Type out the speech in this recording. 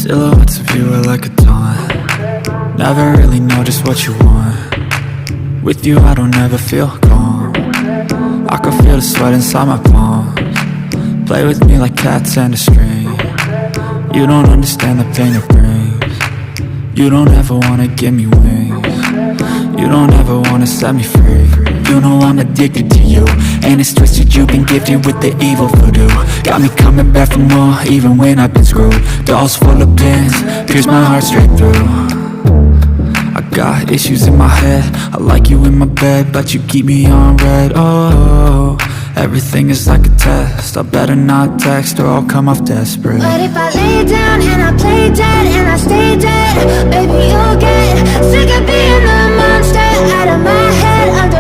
Silhouettes of you are like a taunt. Never really know just what you want. With you I don't ever feel calm. I can feel the sweat inside my palms. Play with me like cats and a string. You don't understand the pain it brings. You don't ever wanna give me wings. You don't ever wanna set me free. You know I'm addicted to you, and it's twisted, you've been gifted with the evil voodoo. Got me coming back for more, even when I've been screwed. Dolls full of pins, pierce my heart straight through. I got issues in my head, I like you in my bed, but you keep me on red. Oh, everything is like a test, I better not text or I'll come off desperate. But if I lay down and I play dead and I stay dead, baby you'll get sick of being the monster out of my head, under